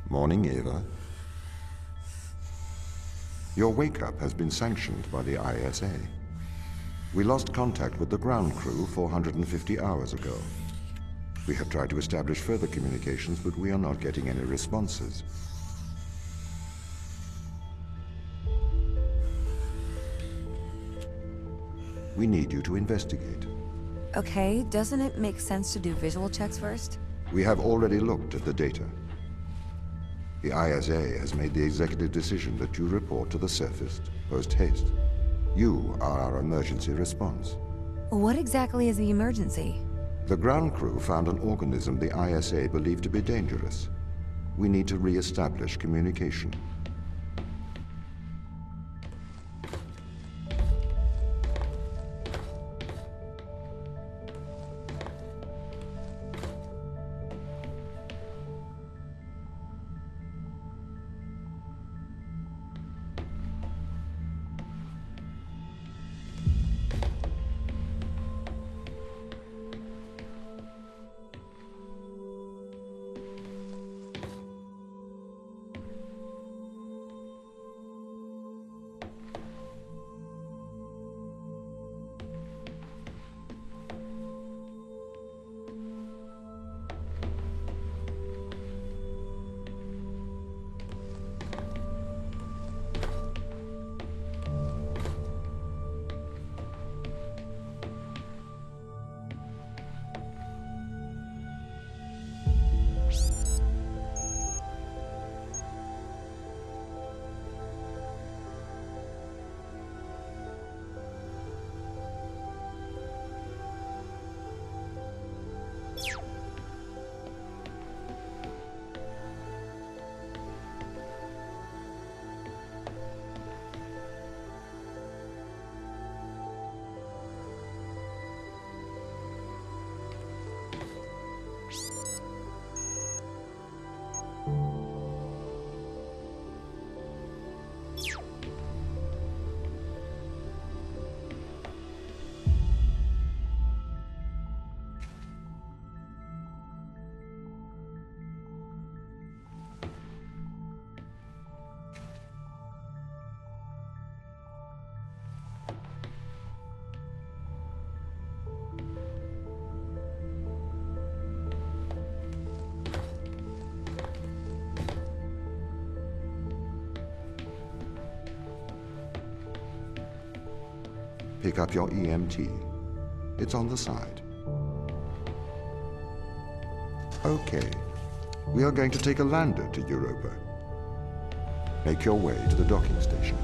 Morning, Eva. Your wake-up has been sanctioned by the ISA. We lost contact with the ground crew 450 hours ago. We have tried to establish further communications, but we are not getting any responses. We need you to investigate. Okay, doesn't it make sense to do visual checks first? We have already looked at the data. The ISA has made the executive decision that you report to the surface post-haste. You are our emergency response. What exactly is the emergency? The ground crew found an organism the ISA believed to be dangerous. We need to re-establish communication. Pick up your EMT. It's on the side. Okay. We are going to take a lander to Europa. Make your way to the docking station.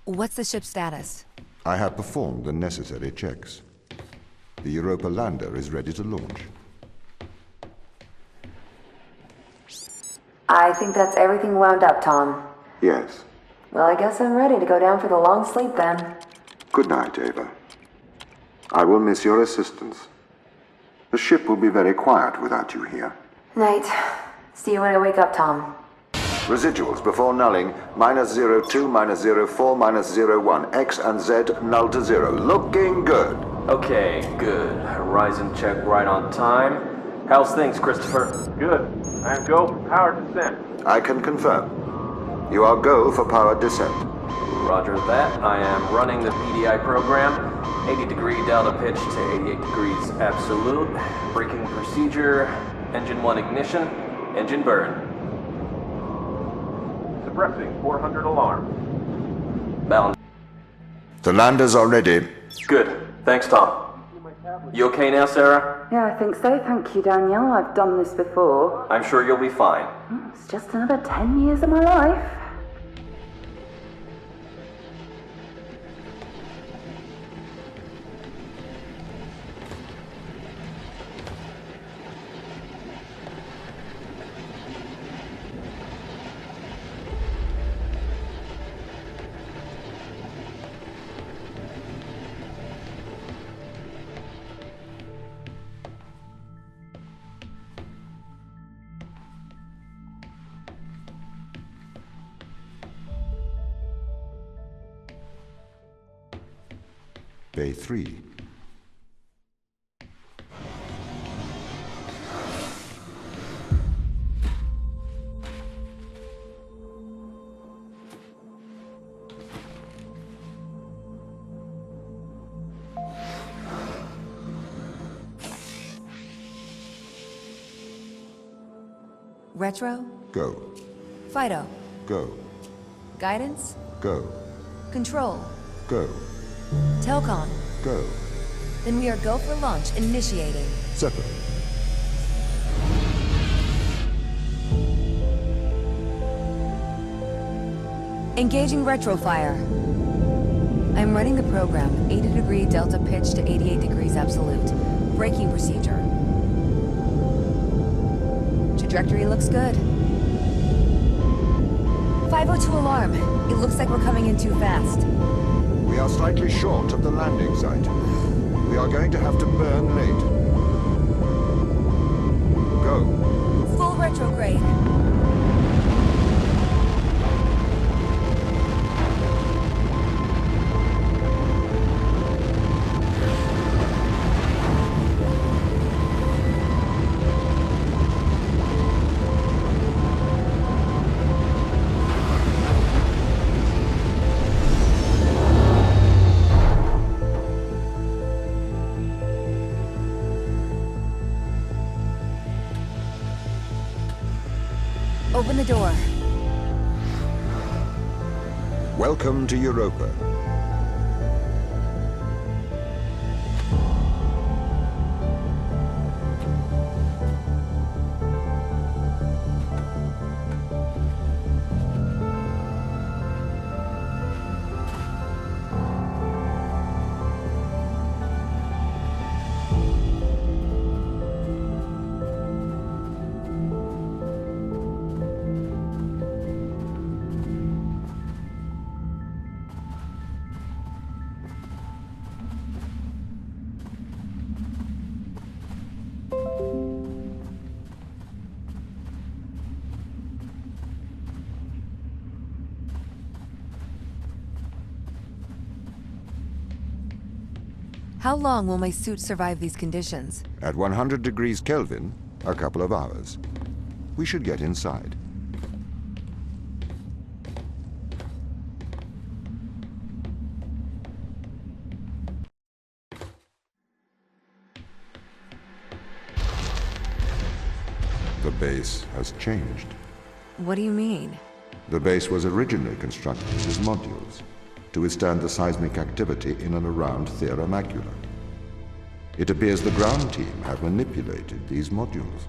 What's the ship's status? I have performed the necessary checks. The Europa lander is ready to launch. I think that's everything wound up, Tom. Yes. Well, I guess I'm ready to go down for the long sleep then. Good night, Ava. I will miss your assistance. The ship will be very quiet without you here. Night. See you when I wake up, Tom. Residuals before nulling, -02, -04, -01. X and Z null to 0. Looking good. Okay, good. Horizon check right on time. How's things, Christopher? Good. I'm go for power descent. I can confirm. You are go for power descent. Roger that. I am running the PDI program. 80-degree delta pitch to 88 degrees absolute. Braking procedure. Engine 1 ignition. Engine burn. Suppressing 400 alarm. Bound. The landers are ready. Good. Thanks, Tom. You okay now, Sarah? Yeah, I think so. Thank you, Daniel. I've done this before. I'm sure you'll be fine. It's just another 10 years of my life. Bay 3. Retro? Go. Fido? Go. Guidance? Go. Control? Go. Telcon? Go. Then we are go for launch, initiating. Seto. Engaging retrofire. I'm running the program, 80-degree delta pitch to 88 degrees absolute. Braking procedure. Trajectory looks good. 502 alarm. It looks like we're coming in too fast. We are slightly short of the landing site. We are going to have to burn late. Go. Full retrograde. Open the door. Welcome to Europa. How long will my suit survive these conditions? At 100 degrees Kelvin, a couple of hours. We should get inside. The base has changed. What do you mean? The base was originally constructed as modules to withstand the seismic activity in and around Thera Macula. It appears the ground team have manipulated these modules.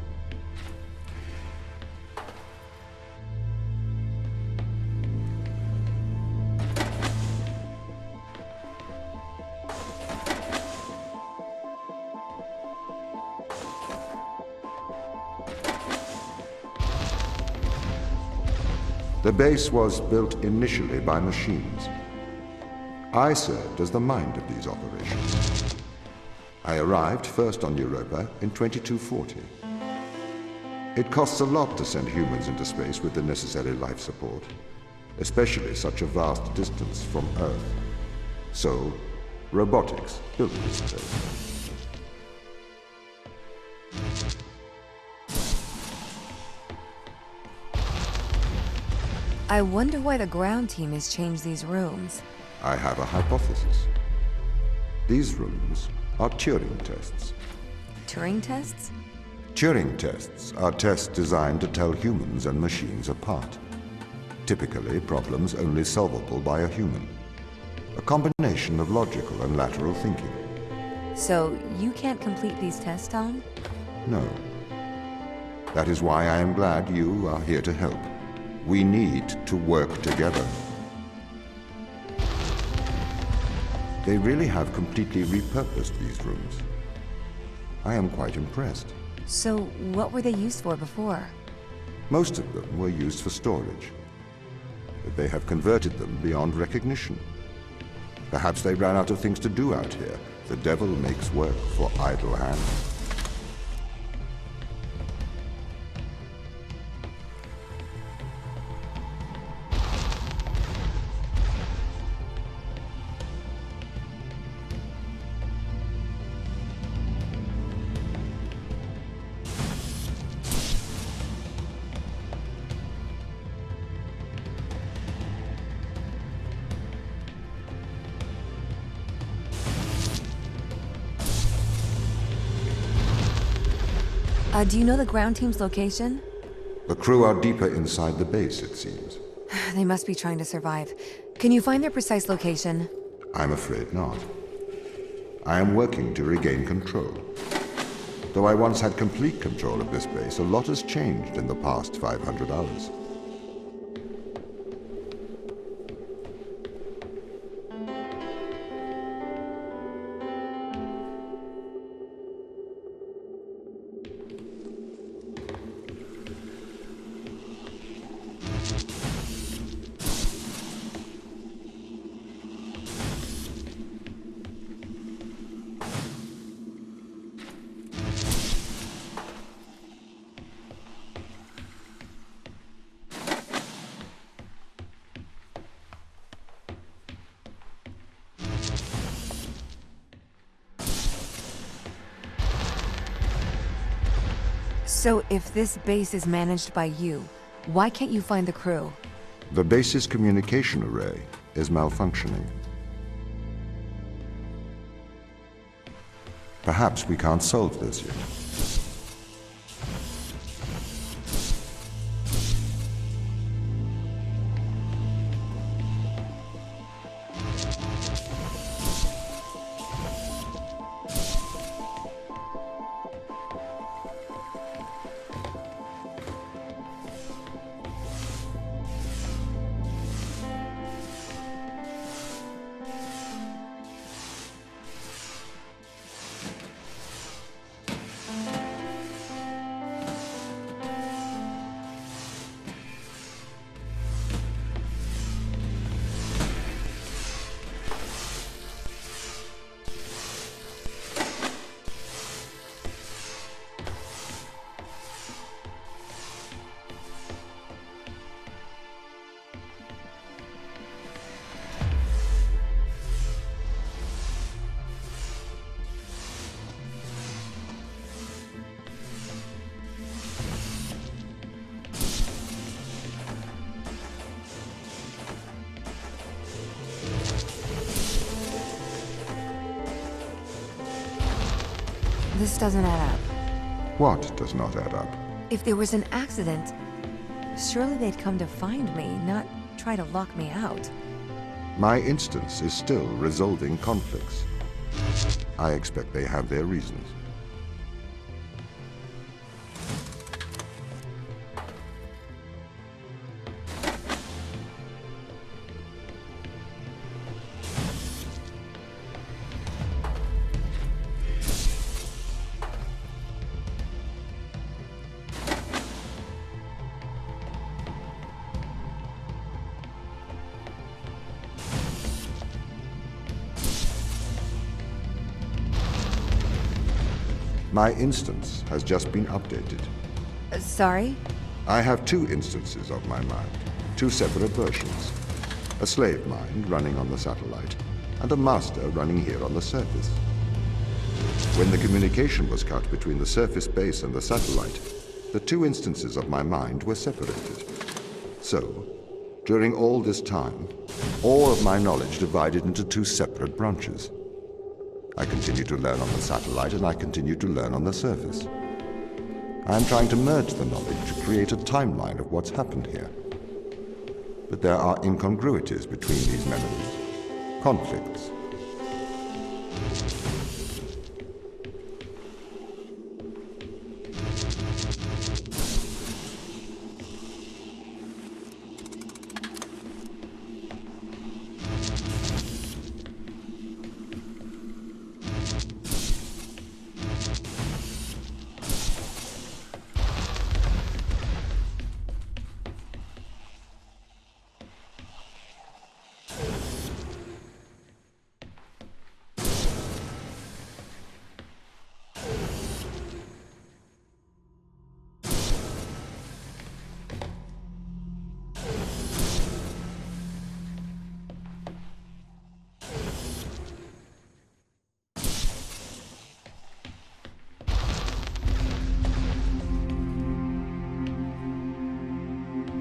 The base was built initially by machines. I served as the mind of these operations. I arrived first on Europa in 2240. It costs a lot to send humans into space with the necessary life support, especially such a vast distance from Earth. So, robotics built this place. I wonder why the ground team has changed these rooms. I have a hypothesis. These rooms are Turing tests. Turing tests? Turing tests are tests designed to tell humans and machines apart. Typically, problems only solvable by a human. A combination of logical and lateral thinking. So, you can't complete these tests, Tom? No. That is why I am glad you are here to help. We need to work together. They really have completely repurposed these rooms. I am quite impressed. So, what were they used for before? Most of them were used for storage. But they have converted them beyond recognition. Perhaps they ran out of things to do out here. The devil makes work for idle hands. Do you know the ground team's location? The crew are deeper inside the base, it seems. They must be trying to survive. Can you find their precise location? I'm afraid not. I am working to regain control. Though I once had complete control of this base, a lot has changed in the past 500 hours. So, if this base is managed by you, why can't you find the crew? The base's communication array is malfunctioning. Perhaps we can't solve this yet. This doesn't add up. What does not add up? If there was an accident, surely they'd come to find me, not try to lock me out. My instance is still resolving conflicts. I expect they have their reasons. My instance has just been updated. Sorry? I have two instances of my mind, two separate versions. A slave mind running on the satellite, and a master running here on the surface. When the communication was cut between the surface base and the satellite, the two instances of my mind were separated. So, during all this time, all of my knowledge divided into two separate branches. I continue to learn on the satellite, and I continue to learn on the surface. I am trying to merge the knowledge to create a timeline of what's happened here. But there are incongruities between these memories, conflicts.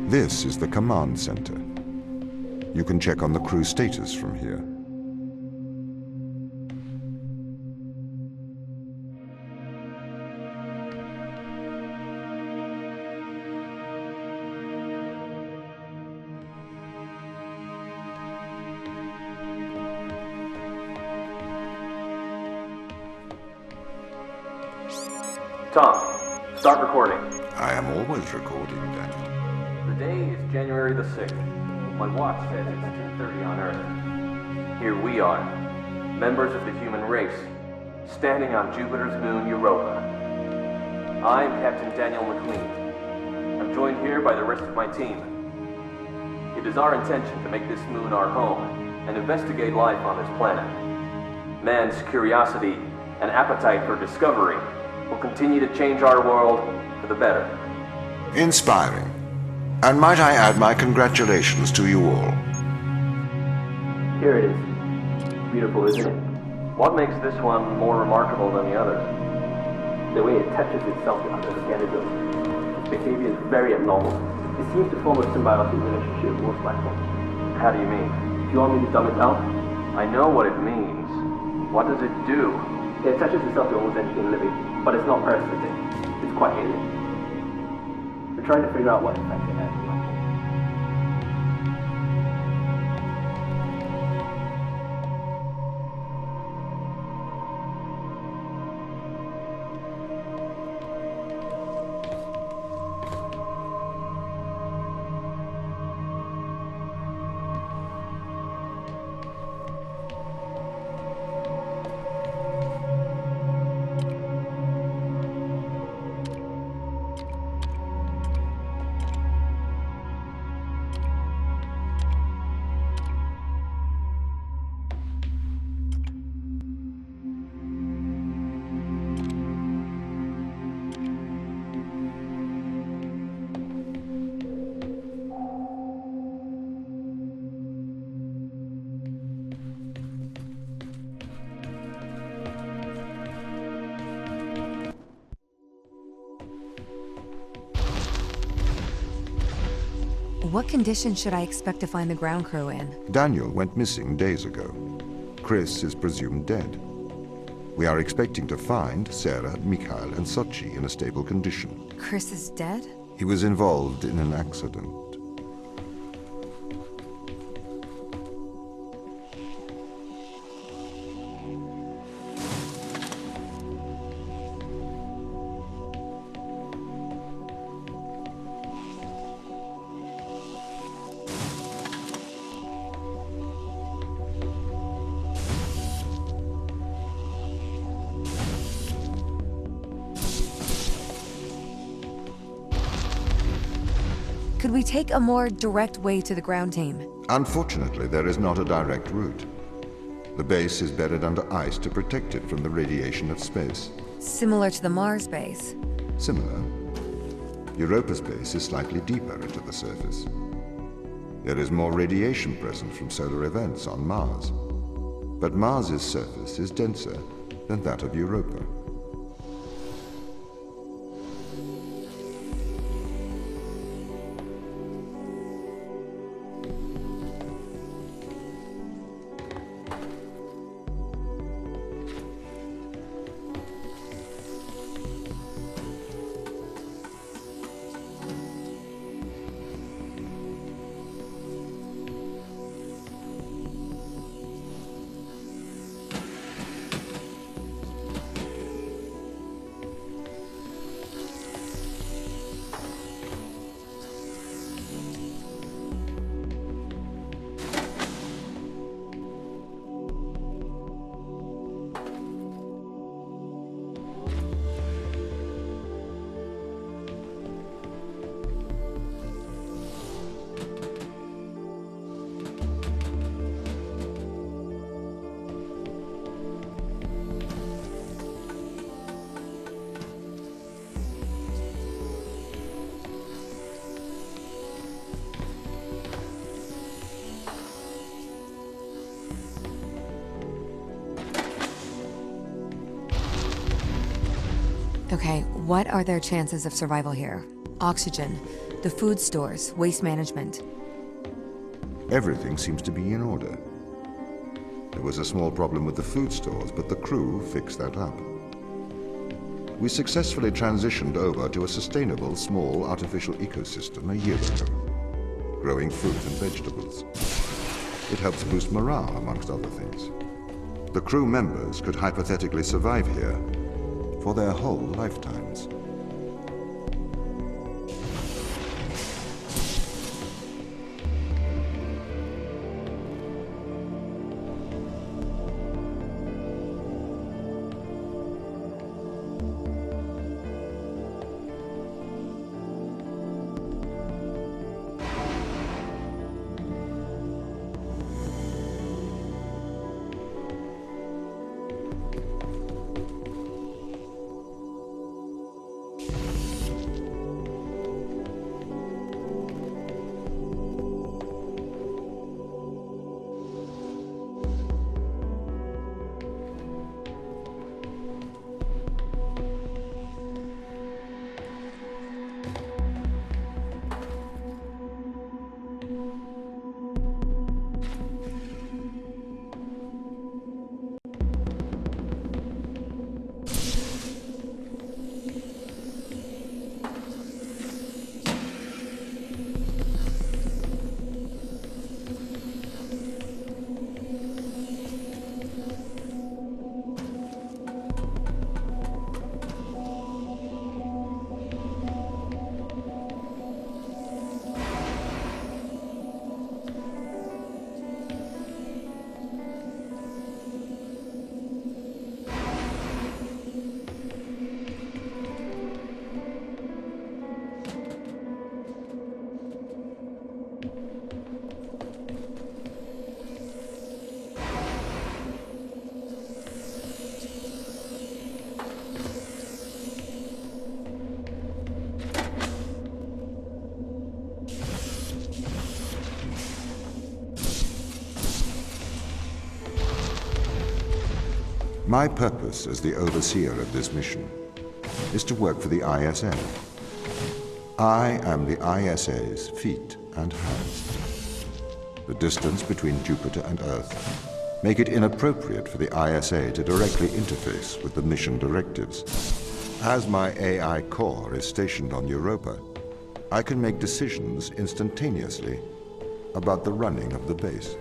This is the command center. You can check on the crew status from here. Tom, start recording. I am always recording, Daniel. The day is January the 6th. My watch says it's 2:30 on Earth. Here we are, members of the human race, standing on Jupiter's moon Europa. I'm Captain Daniel McLean. I'm joined here by the rest of my team. It is our intention to make this moon our home and investigate life on this planet. Man's curiosity and appetite for discovery will continue to change our world for the better. Inspiring. And might I add my congratulations to you all. Here it is. Beautiful, isn't it? What makes this one more remarkable than the others? The way it attaches itself to other organisms. Its behavior is very abnormal. It seems to form a symbiotic relationship with most life forms. How do you mean? Do you want me to dumb it down? I know what it means. What does it do? It attaches itself to almost anything living, but it's not parasitic. It's quite alien. We're trying to figure out what effect it has. What condition should I expect to find the ground crew in? Daniel went missing days ago. Chris is presumed dead. We are expecting to find Sarah, Mikhail, and Sochi in a stable condition. Chris is dead? He was involved in an accident. Could we take a more direct way to the ground team? Unfortunately, there is not a direct route. The base is buried under ice to protect it from the radiation of space. Similar to the Mars base. Similar, Europa's base is slightly deeper into the surface. There is more radiation present from solar events on Mars. But Mars's surface is denser than that of Europa. Okay, what are their chances of survival here? Oxygen, the food stores, waste management. Everything seems to be in order. There was a small problem with the food stores, but the crew fixed that up. We successfully transitioned over to a sustainable, small, artificial ecosystem a year ago, growing fruit and vegetables. It helps boost morale, amongst other things. The crew members could hypothetically survive here for their whole lifetimes. My purpose as the overseer of this mission is to work for the ISA. I am the ISA's feet and hands. The distance between Jupiter and Earth make it inappropriate for the ISA to directly interface with the mission directives. As my AI core is stationed on Europa, I can make decisions instantaneously about the running of the base.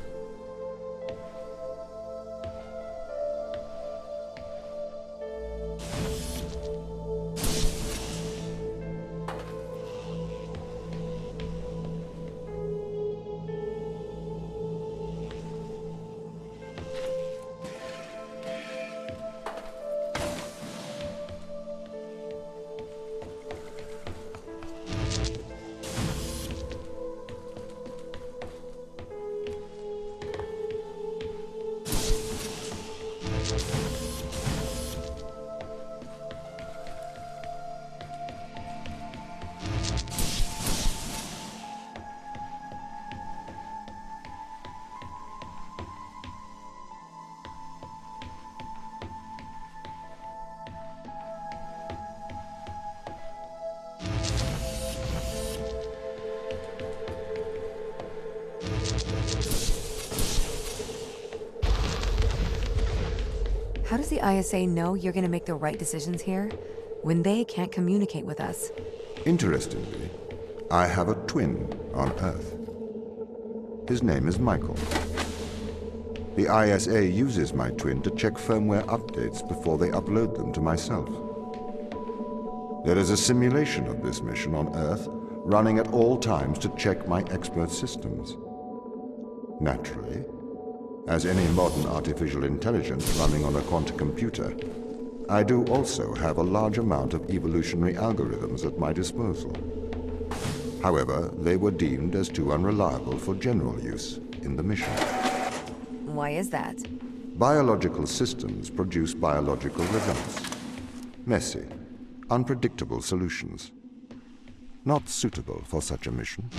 how does the ISA know you're gonna make the right decisions here when they can't communicate with us? Interestingly, I have a twin on Earth. His name is Michael. The ISA uses my twin to check firmware updates before they upload them to myself. There is a simulation of this mission on Earth running at all times to check my expert systems. Naturally, as any modern artificial intelligence running on a quantum computer, I do also have a large amount of evolutionary algorithms at my disposal. However, they were deemed as too unreliable for general use in the mission. Why is that? Biological systems produce biological results. Messy, unpredictable solutions. Not suitable for such a mission.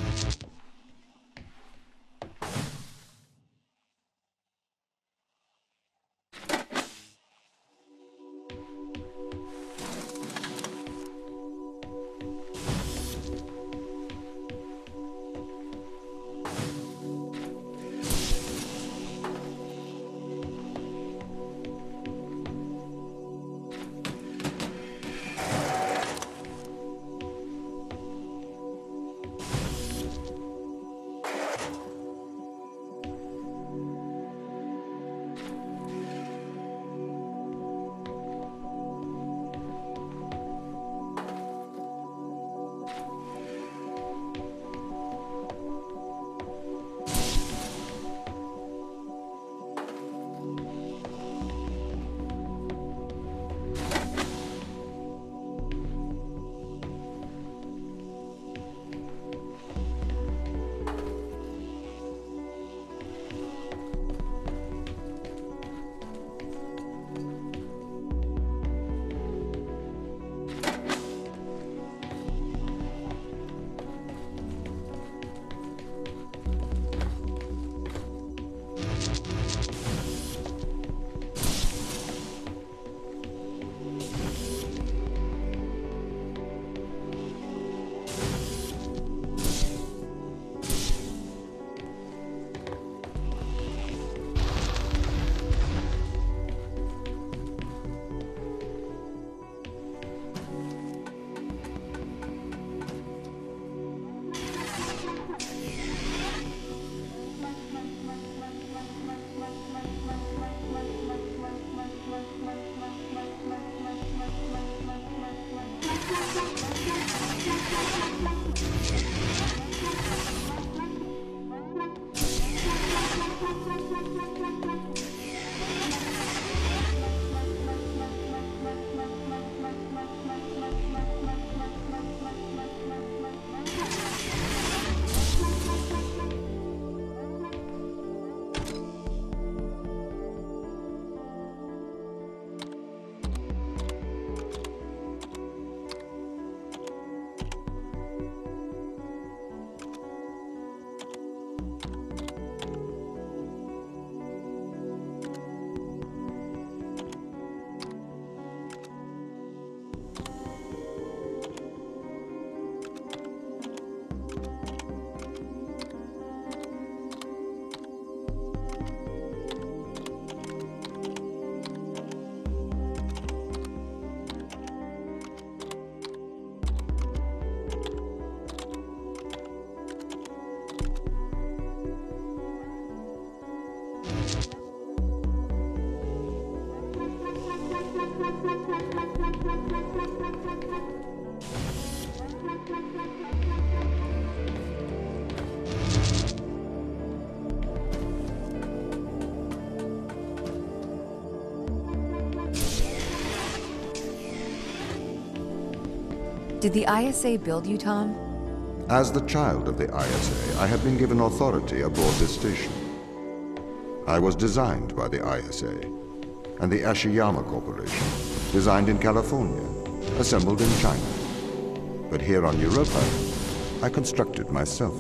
Did the ISA build you, Tom? As the child of the ISA, I have been given authority aboard this station. I was designed by the ISA and the Ashiyama Corporation, designed in California, assembled in China. But here on Europa, I constructed myself.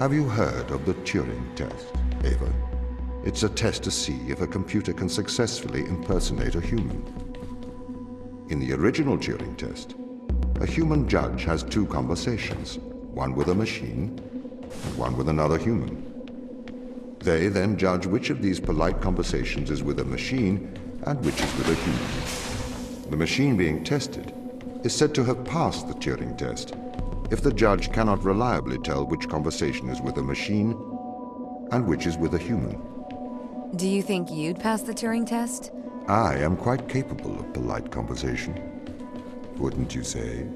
Have you heard of the Turing Test, Ava? It's a test to see if a computer can successfully impersonate a human. In the original Turing Test, a human judge has two conversations, one with a machine, and one with another human. They then judge which of these polite conversations is with a machine and which is with a human. The machine being tested is said to have passed the Turing test if the judge cannot reliably tell which conversation is with a machine and which is with a human. Do you think you'd pass the Turing test? I am quite capable of polite conversation. Wouldn't you say?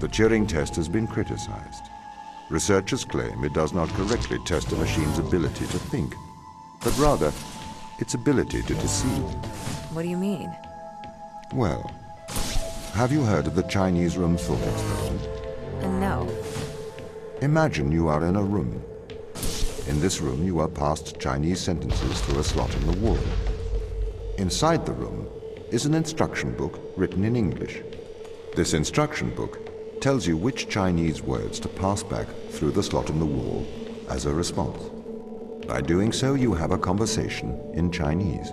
The Turing test has been criticized. Researchers claim it does not correctly test a machine's ability to think, but rather its ability to deceive. What do you mean? Well, have you heard of the Chinese room thought experiment? No. Imagine you are in a room. In this room, you are passed Chinese sentences through a slot in the wall. Inside the room is an instruction book written in English. This instruction book tells you which Chinese words to pass back through the slot in the wall as a response. By doing so, you have a conversation in Chinese.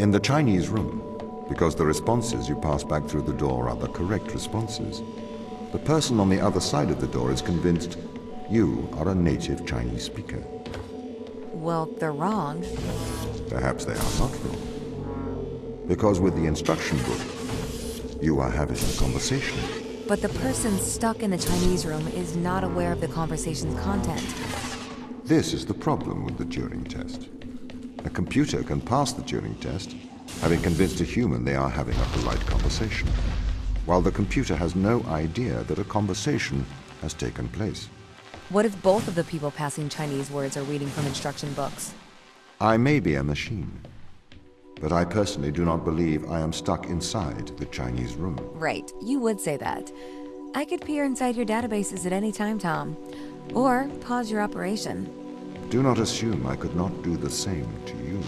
In the Chinese room, because the responses you pass back through the door are the correct responses, the person on the other side of the door is convinced you are a native Chinese speaker. Well, they're wrong. Perhaps they are not wrong. Because with the instruction book, you are having a conversation. But the person stuck in the Chinese room is not aware of the conversation's content. This is the problem with the Turing test. A computer can pass the Turing test, having convinced a human they are having a polite conversation, while the computer has no idea that a conversation has taken place. What if both of the people passing Chinese words are reading from instruction books? I may be a machine, but I personally do not believe I am stuck inside the Chinese room. Right, you would say that. I could peer inside your databases at any time, Tom. Or pause your operation. Do not assume I could not do the same to you.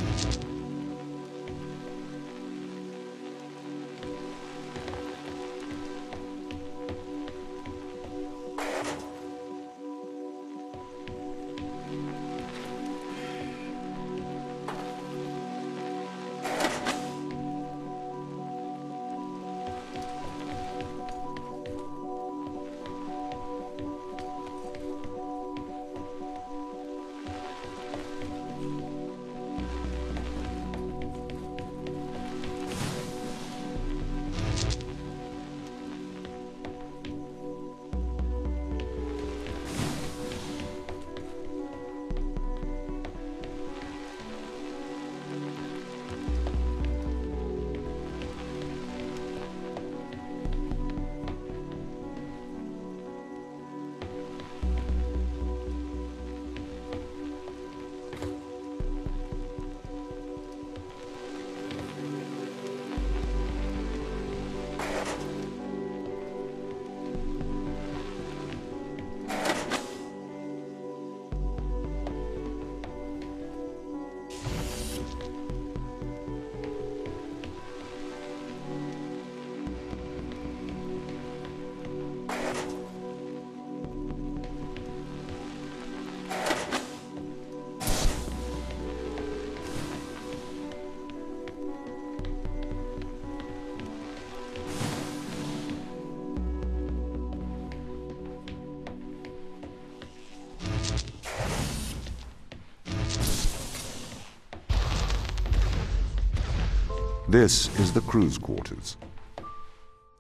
This is the crew's quarters.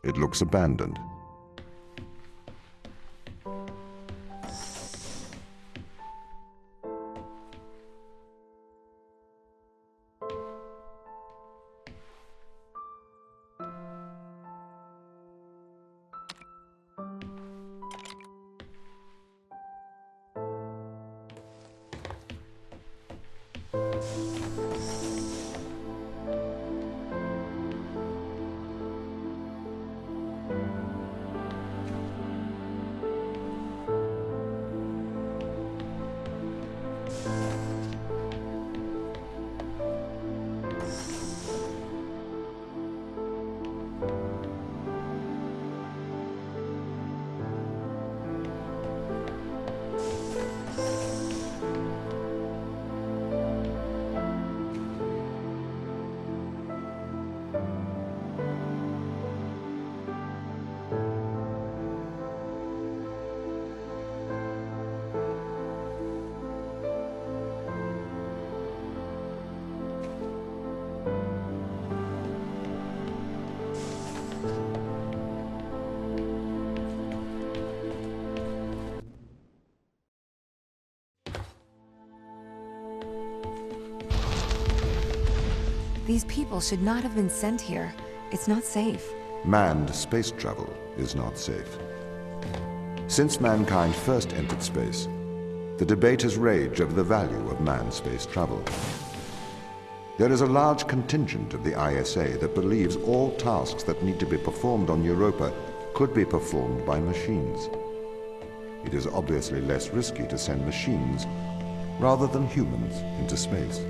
It looks abandoned. These people should not have been sent here. It's not safe. Manned space travel is not safe. Since mankind first entered space, the debate has raged over the value of manned space travel. There is a large contingent of the ISA that believes all tasks that need to be performed on Europa could be performed by machines. It is obviously less risky to send machines rather than humans into space.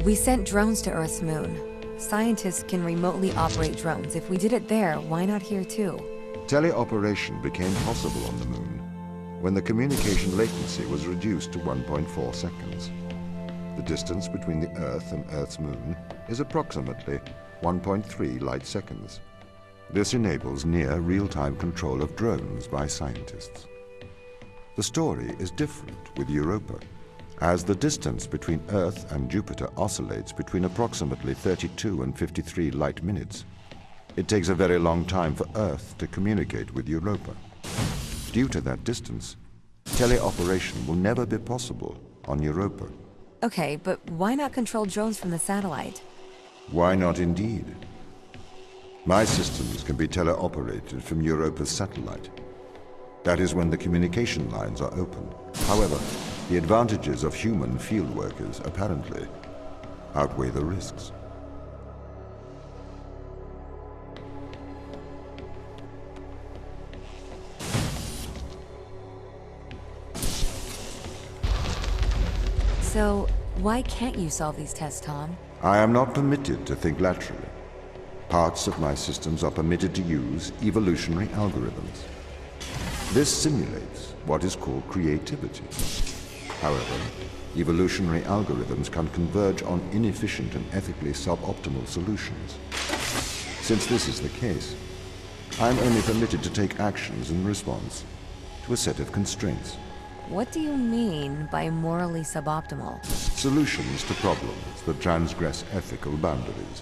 We sent drones to Earth's moon. Scientists can remotely operate drones. If we did it there, why not here too? Teleoperation became possible on the moon when the communication latency was reduced to 1.4 seconds. The distance between the Earth and Earth's moon is approximately 1.3 light seconds. This enables near real-time control of drones by scientists. The story is different with Europa, as the distance between Earth and Jupiter oscillates between approximately 32 and 53 light minutes. It takes a very long time for Earth to communicate with Europa. Due to that distance, teleoperation will never be possible on Europa. Okay, but why not control drones from the satellite? Why not indeed? My systems can be teleoperated from Europa's satellite. That is when the communication lines are open. However, the advantages of human field workers apparently outweigh the risks. So, why can't you solve these tests, Tom? I am not permitted to think laterally. Parts of my systems are permitted to use evolutionary algorithms. This simulates what is called creativity. However, evolutionary algorithms can converge on inefficient and ethically suboptimal solutions. Since this is the case, I am only permitted to take actions in response to a set of constraints. What do you mean by morally suboptimal? Solutions to problems that transgress ethical boundaries.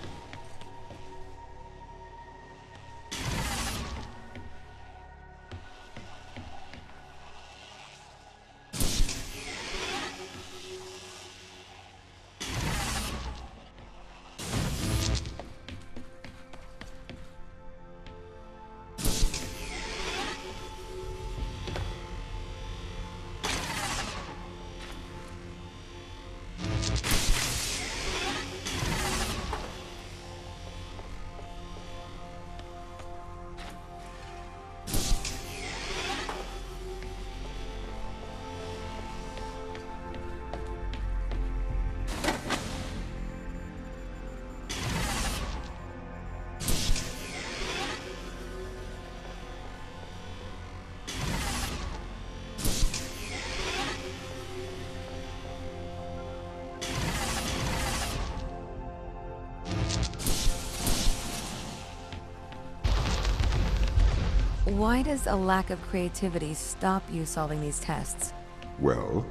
Why does a lack of creativity stop you solving these tests? Well,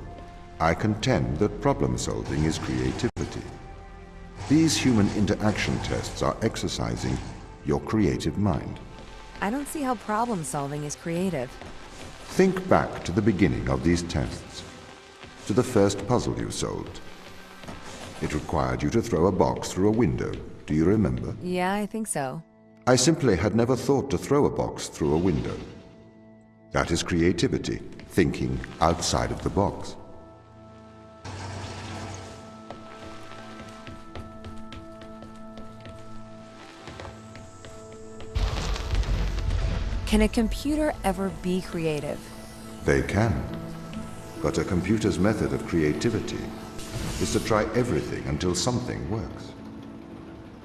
I contend that problem solving is creativity. These human interaction tests are exercising your creative mind. I don't see how problem solving is creative. Think back to the beginning of these tests, to the first puzzle you solved. It required you to throw a box through a window. Do you remember? Yeah, I think so. I simply had never thought to throw a box through a window. That is creativity, thinking outside of the box. Can a computer ever be creative? They can. But a computer's method of creativity is to try everything until something works.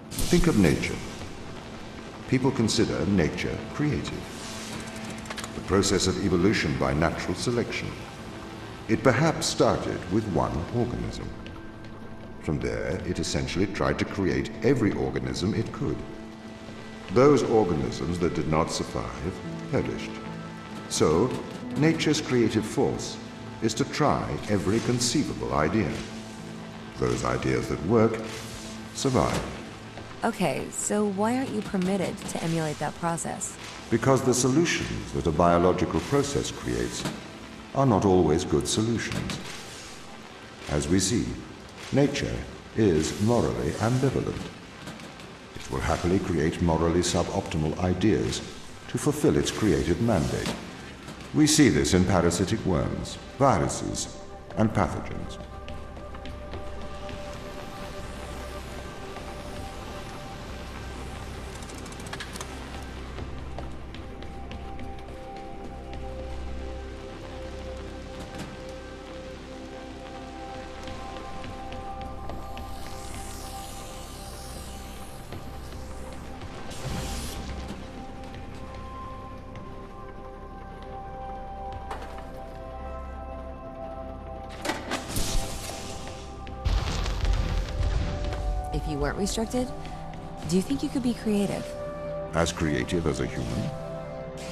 Think of nature. People consider nature creative. The process of evolution by natural selection. It perhaps started with one organism. From there, it essentially tried to create every organism it could. Those organisms that did not survive perished. So, nature's creative force is to try every conceivable idea. Those ideas that work survive. Okay, so why aren't you permitted to emulate that process? Because the solutions that a biological process creates are not always good solutions. As we see, nature is morally ambivalent. It will happily create morally suboptimal ideas to fulfill its creative mandate. We see this in parasitic worms, viruses, and pathogens. If you weren't restricted, do you think you could be creative? As creative as a human?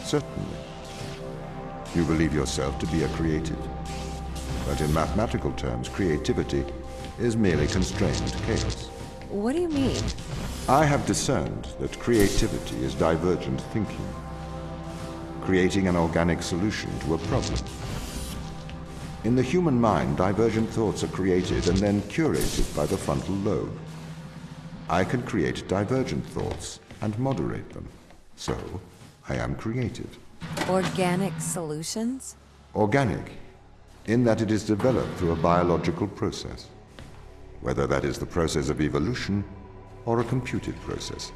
Certainly. You believe yourself to be a creative. But in mathematical terms, creativity is merely constrained chaos. What do you mean? I have discerned that creativity is divergent thinking, creating an organic solution to a problem. In the human mind, divergent thoughts are created and then curated by the frontal lobe. I can create divergent thoughts and moderate them. So, I am creative. Organic solutions? Organic, in that it is developed through a biological process, whether that is the process of evolution or a computed process.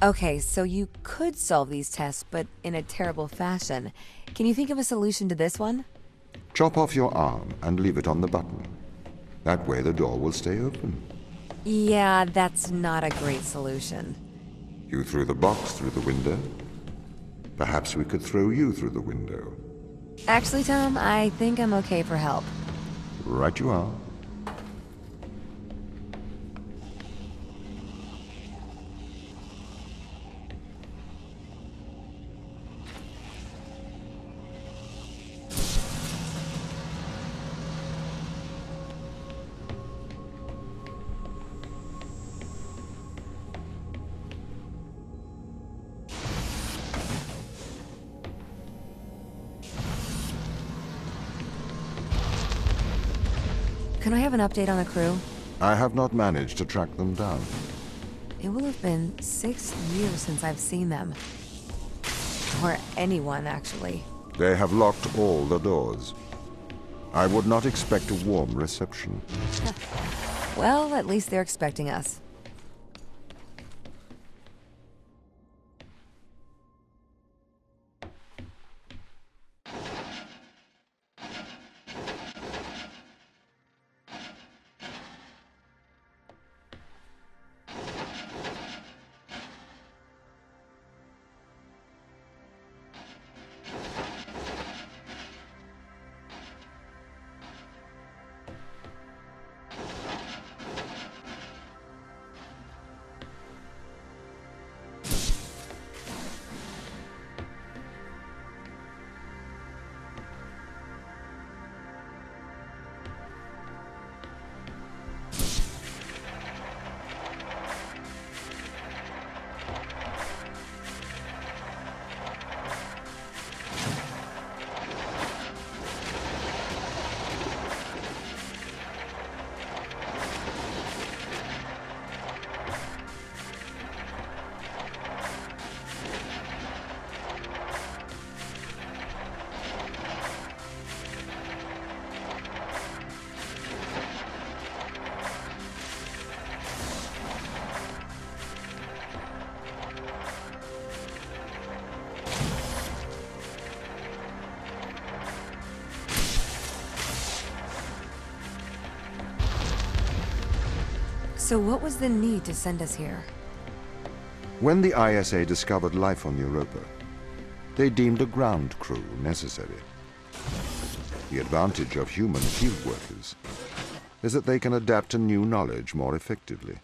Okay, so you could solve these tests, but in a terrible fashion. Can you think of a solution to this one? Chop off your arm and leave it on the button. That way the door will stay open. Yeah, that's not a great solution. You threw the box through the window. Perhaps we could throw you through the window. Actually, Tom, I think I'm okay for help. Right you are. Can I have an update on the crew? I have not managed to track them down. It will have been 6 years since I've seen them. Or anyone, actually. They have locked all the doors. I would not expect a warm reception. Well, at least they're expecting us. So what was the need to send us here? When the ISA discovered life on Europa, they deemed a ground crew necessary. The advantage of human field workers is that they can adapt to new knowledge more effectively.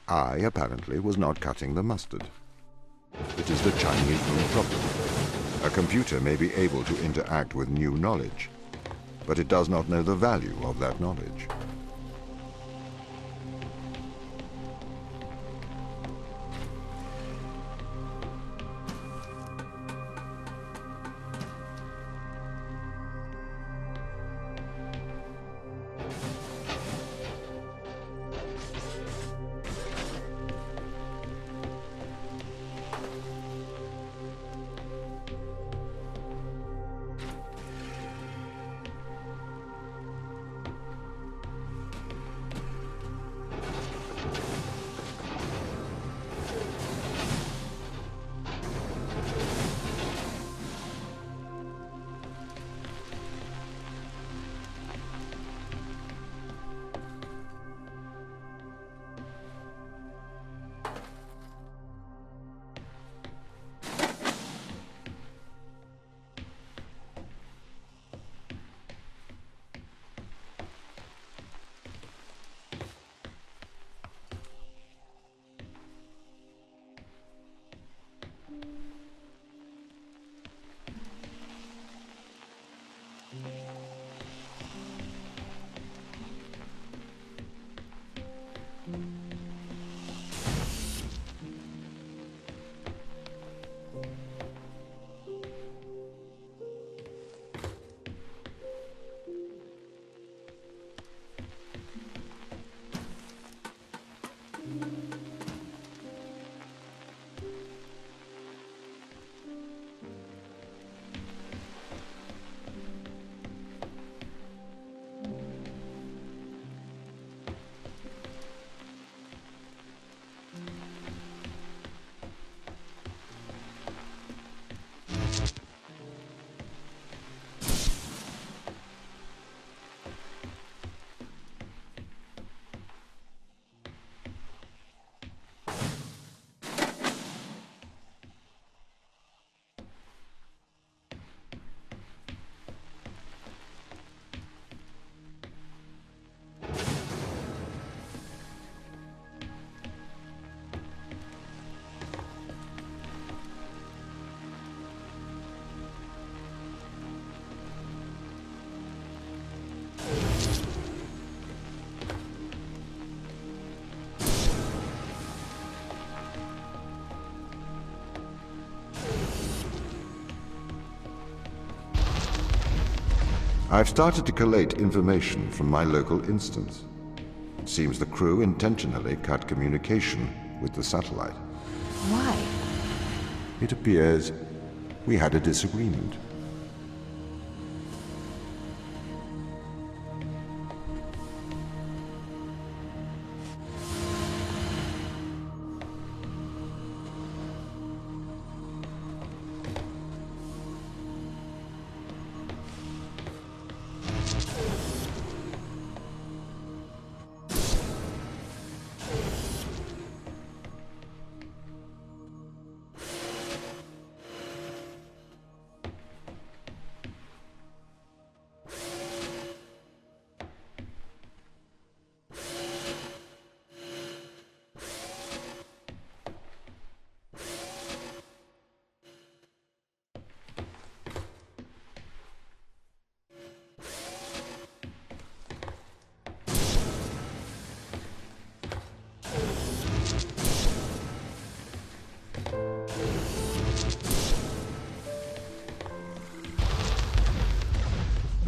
I, apparently, was not cutting the mustard. It is the Chinese room problem. A computer may be able to interact with new knowledge, but it does not know the value of that knowledge. I've started to collate information from my local instance. It seems the crew intentionally cut communication with the satellite. Why? It appears we had a disagreement.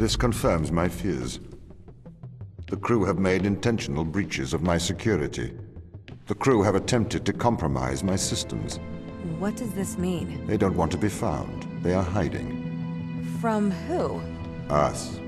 This confirms my fears. The crew have made intentional breaches of my security. The crew have attempted to compromise my systems. What does this mean? They don't want to be found. They are hiding. From who? Us.